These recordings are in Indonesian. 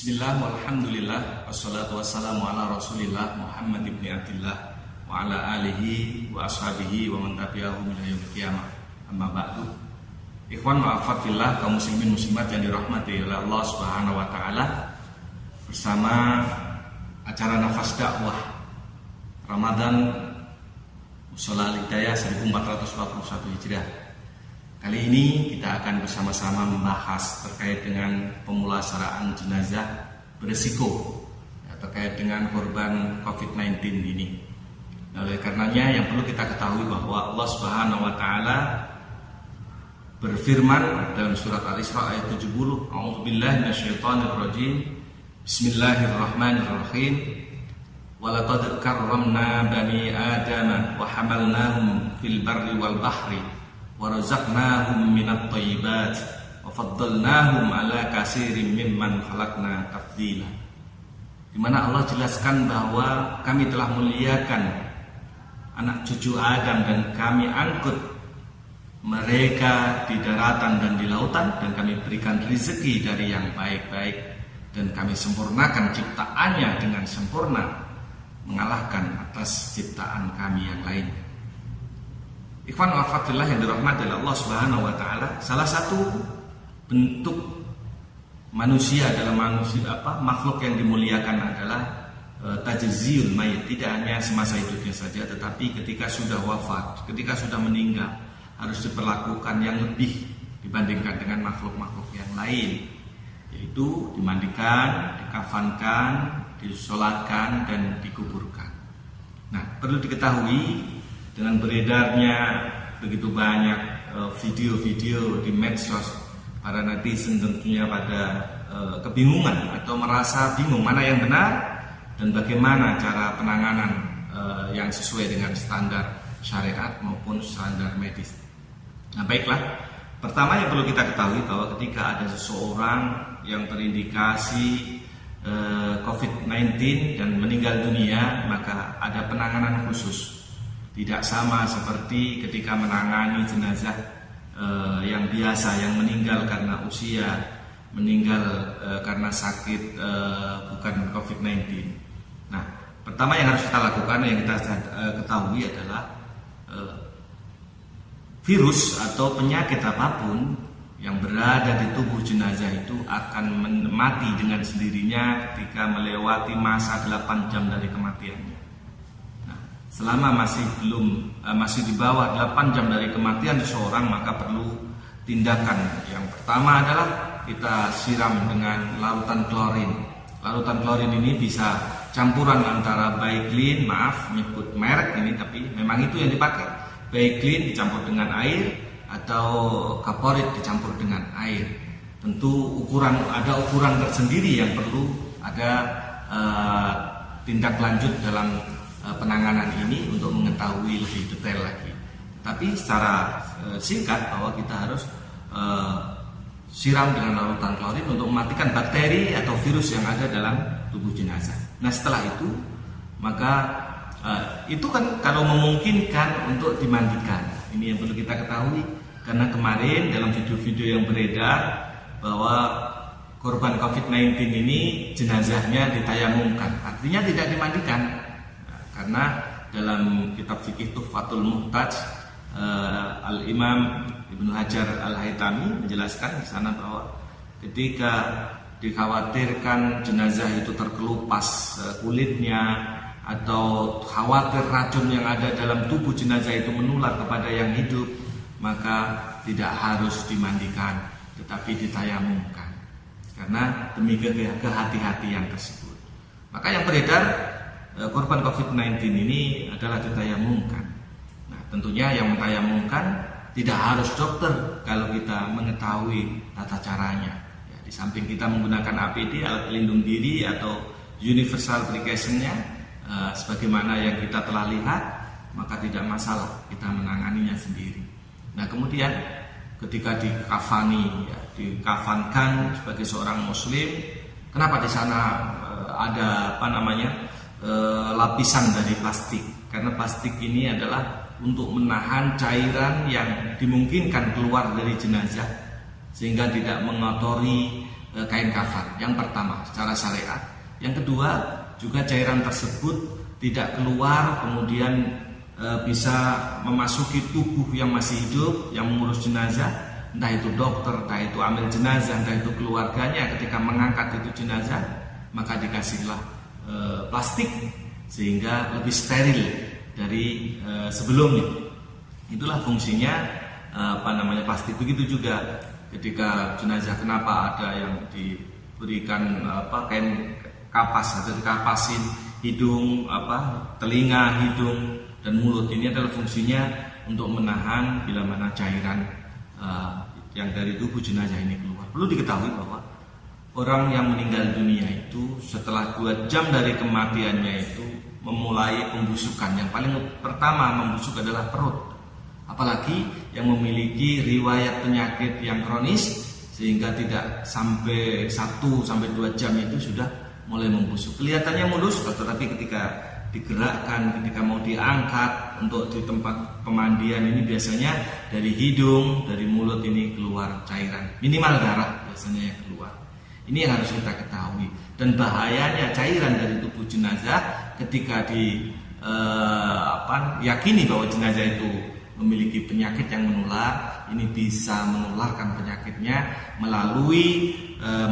Bismillah, walhamdulillah, wassalatu wassalamu ala rasulillah Muhammad ibn Abdillah wa ala alihi wa ashabihi wa man tabi'ahum ila yaumil qiyamah. Amma ba'du. Ikhwan wa akhwat fillah, kaum muslimin muslimat yang dirahmati oleh Allah Subhanahu wa taala, bersama acara Nafas Dakwah Ramadan Mushola Al-Hidayah 1441 Hijriah. Kali ini kita akan bersama-sama membahas terkait dengan pemulasaraan jenazah beresiko, terkait dengan korban COVID-19 ini. Oleh karenanya yang perlu kita ketahui bahwa Allah Subhanahu wa taala berfirman dalam surat Al-Isra ayat 70, A'udzubillahi minasyaitonirrajim. Bismillahirrahmanirrahim. Walaqad karramna bani Adama wa hamalnahum fil barri wal bahri wa razaqnahum minat thayyibat wa faddalnahum ala katsirin mimman khalaqna tafdila. Di mana Allah jelaskan bahwa kami telah muliakan anak cucu Adam dan kami angkut mereka di daratan dan di lautan, dan kami berikan rezeki dari yang baik-baik, dan kami sempurnakan ciptaannya dengan sempurna, mengalahkan atas ciptaan kami yang lain. Ikhwan wa akhwat fillah yang dirahmati oleh Allah Subhanahu wa taala, salah satu bentuk manusia dalam makhluk yang dimuliakan adalah tajziyul mayit. Tidak hanya semasa hidupnya saja, tetapi ketika sudah wafat, ketika sudah meninggal, harus diperlakukan yang lebih dibandingkan dengan makhluk-makhluk yang lain, yaitu dimandikan, dikafankan, disolatkan, dan dikuburkan. Nah, perlu diketahui dengan beredarnya begitu banyak video-video di medsos, para netizen tentunya pada kebingungan atau merasa bingung mana yang benar dan bagaimana cara penanganan yang sesuai dengan standar syariat maupun standar medis. Nah, baiklah, pertama yang perlu kita ketahui bahwa ketika ada seseorang yang terindikasi COVID-19 dan meninggal dunia, maka ada penanganan khusus. Tidak sama seperti ketika menangani jenazah yang biasa, yang meninggal karena usia, meninggal karena sakit bukan COVID-19. Nah, pertama yang harus kita lakukan, yang kita ketahui adalah virus atau penyakit apapun yang berada di tubuh jenazah itu akan mati dengan sendirinya ketika melewati masa 8 jam dari kematiannya. Nah, selama masih di bawah 8 jam dari kematian seseorang, maka perlu tindakan. Yang pertama adalah kita siram dengan larutan klorin. Larutan klorin ini bisa campuran antara Baiklin, maaf menyebut merek ini, tapi memang itu yang dipakai. Baiklin dicampur dengan air atau kaporit dicampur dengan air. Tentu ada ukuran tersendiri yang perlu ada tindak lanjut dalam penanganan ini untuk mengetahui lebih detail lagi. Tapi secara singkat bahwa kita harus siram dengan larutan klorin untuk mematikan bakteri atau virus yang ada dalam tubuh jenazah. Nah, setelah itu maka itu kan kalau memungkinkan untuk dimandikan. Ini yang perlu kita ketahui, karena kemarin dalam video-video yang beredar bahwa korban COVID-19 ini jenazahnya ditayamumkan, artinya tidak dimandikan. Karena dalam kitab fikih Tuhfatul Muhtaj, Al-Imam Ibnu Hajar Al-Haytami menjelaskan di sana bahwa ketika dikhawatirkan jenazah itu terkelupas kulitnya, atau khawatir racun yang ada dalam tubuh jenazah itu menular kepada yang hidup, maka tidak harus dimandikan, tetapi ditayamumkan, karena demi kehati-hatian tersebut. Maka yang beredar korban COVID-19 ini adalah ditayamumkan. Nah, tentunya yang mentayamumkan tidak harus dokter kalau kita mengetahui tata caranya. Ya, di samping kita menggunakan APD, alat pelindung diri, atau universal precaution-nya, sebagaimana yang kita telah lihat, maka tidak masalah kita menanganinya sendiri. Nah, kemudian ketika dikafankan sebagai seorang muslim, kenapa di sana ada lapisan dari plastik? Karena plastik ini adalah untuk menahan cairan yang dimungkinkan keluar dari jenazah, sehingga tidak mengotori kain kafan. Yang pertama secara syariat. Yang kedua juga cairan tersebut tidak keluar kemudian bisa memasuki tubuh yang masih hidup yang mengurus jenazah, entah itu dokter, entah itu amil jenazah, entah itu keluarganya. Ketika mengangkat itu jenazah maka dikasihlah plastik sehingga lebih steril dari sebelumnya. Itulah fungsinya plastik. Begitu juga ketika jenazah, kenapa ada yang diberikan kain kapas atau dikapasin hidung, telinga, hidung dan mulut. Ini adalah fungsinya untuk menahan bila mana cairan yang dari tubuh jenazah ini keluar. Perlu diketahui bahwa orang yang meninggal dunia itu setelah 2 jam dari kematiannya itu memulai pembusukan. Yang paling pertama membusuk adalah perut. Apalagi yang memiliki riwayat penyakit yang kronis sehingga tidak sampai 1-2 jam itu sudah mulai membusuk. Kelihatannya mulus, tetapi ketika digerakkan, ketika mau diangkat untuk di tempat pemandian ini biasanya dari hidung, dari mulut ini keluar cairan, minimal darah biasanya yang keluar. Ini yang harus kita ketahui. Dan bahayanya cairan dari tubuh jenazah ketika yakini bahwa jenazah itu memiliki penyakit yang menular, ini bisa menularkan penyakitnya melalui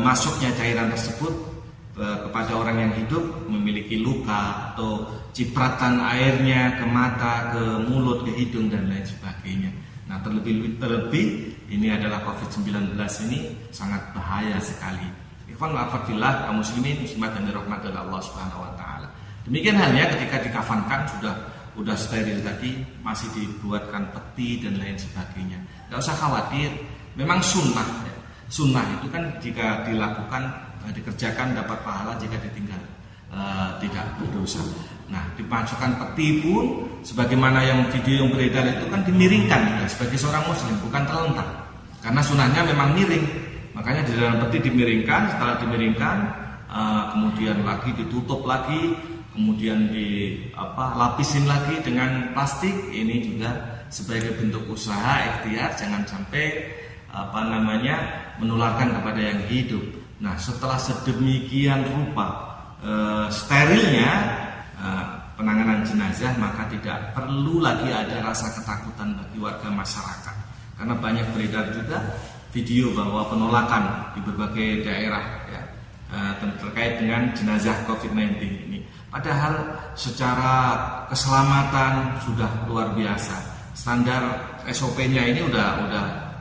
masuknya cairan tersebut kepada orang yang hidup, memiliki luka atau cipratan airnya ke mata, ke mulut, ke hidung dan lain sebagainya. Nah, terlebih ini adalah COVID-19 ini sangat bahaya sekali. Ikhwan wa akhwat kaum muslimin muslimat yang dirahmati oleh Allah Subhanahu wa taala. Demikian halnya ketika dikafankan sudah steril tadi, masih dibuatkan peti dan lain sebagainya. Enggak usah khawatir, memang sunnah ya. Sunnah itu kan jika dilakukan, dikerjakan dapat pahala, jika ditinggal tidak berdosa. Nah, dimasukkan peti pun sebagaimana yang video yang beredar itu kan dimiringkan ya, sebagai seorang muslim, bukan terlentang. Karena sunahnya memang miring. Makanya di dalam peti dimiringkan, setelah dimiringkan kemudian lagi ditutup lagi, kemudian lapisin lagi dengan plastik. Ini juga sebagai bentuk usaha ikhtiar, jangan sampai menularkan kepada yang hidup. Nah, setelah sedemikian rupa sterilnya penanganan jenazah, maka tidak perlu lagi ada rasa ketakutan bagi warga masyarakat. Karena banyak beredar juga video bahwa penolakan di berbagai daerah ya, terkait dengan jenazah COVID-19 ini. Padahal secara keselamatan sudah luar biasa. Standar SOP-nya ini udah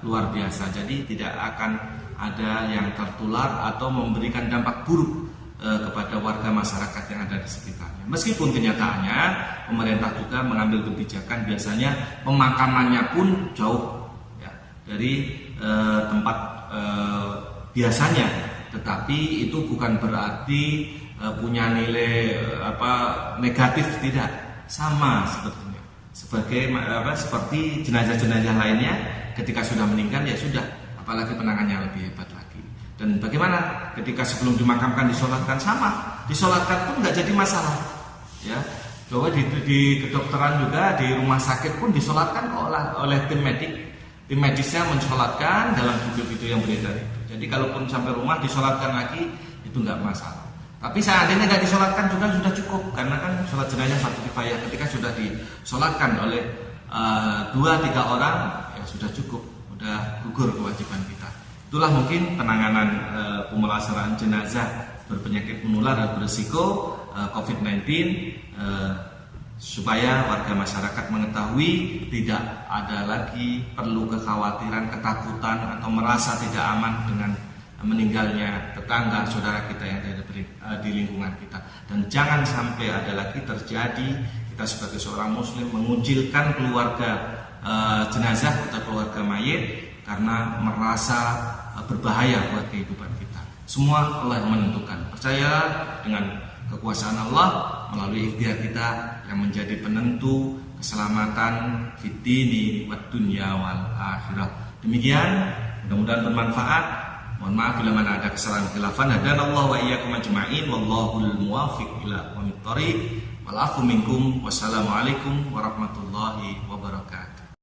luar biasa. Jadi tidak akan ada yang tertular atau memberikan dampak buruk kepada warga masyarakat yang ada di sekitarnya. Meskipun kenyataannya pemerintah juga mengambil kebijakan, biasanya pemakamannya pun jauh ya, dari tempat biasanya, tetapi itu bukan berarti punya nilai negatif, tidak, sama sebetulnya seperti jenazah-jenazah lainnya. Ketika sudah meninggal ya sudah, apalagi penanganannya lebih hebat lagi. Dan bagaimana ketika sebelum dimakamkan disolatkan, sama, disolatkan pun nggak jadi masalah ya. Bahwa di kedokteran juga, di rumah sakit pun disolatkan oleh tim medisnya mensolatkan dalam video-video yang beredar itu. Jadi kalaupun sampai rumah disolatkan lagi itu nggak masalah. Tapi seandainya nggak disolatkan juga sudah cukup, karena kan sholat jenazah fardu kifayah. Ketika sudah disolatkan oleh 2-3 orang ya sudah cukup, sudah gugur kewajiban kita. Itulah mungkin penanganan pemulasaraan jenazah berpenyakit menular dan berisiko COVID-19, supaya warga masyarakat mengetahui tidak ada lagi perlu kekhawatiran, ketakutan atau merasa tidak aman dengan meninggalnya tetangga saudara kita yang ada di lingkungan kita. Dan jangan sampai ada lagi terjadi kita sebagai seorang muslim mengucilkan keluarga jenazah atau keluarga mayit karena merasa berbahaya buat kehidupan kita. Semua Allah yang menentukan. Percayalah dengan kekuasaan Allah melalui ikhtiar kita yang menjadi penentu keselamatan fid dini wad dunya wal akhirah. Demikian, mudah-mudahan bermanfaat. Mohon maaf bila mana ada kesalahan khilafan. Hadanallahu wa iyyakum ajma'in wallahul muwaffiq ila aqwamit thoriq. Wal afu minkum. Wassalamualaikum warahmatullahi wabarakatuh.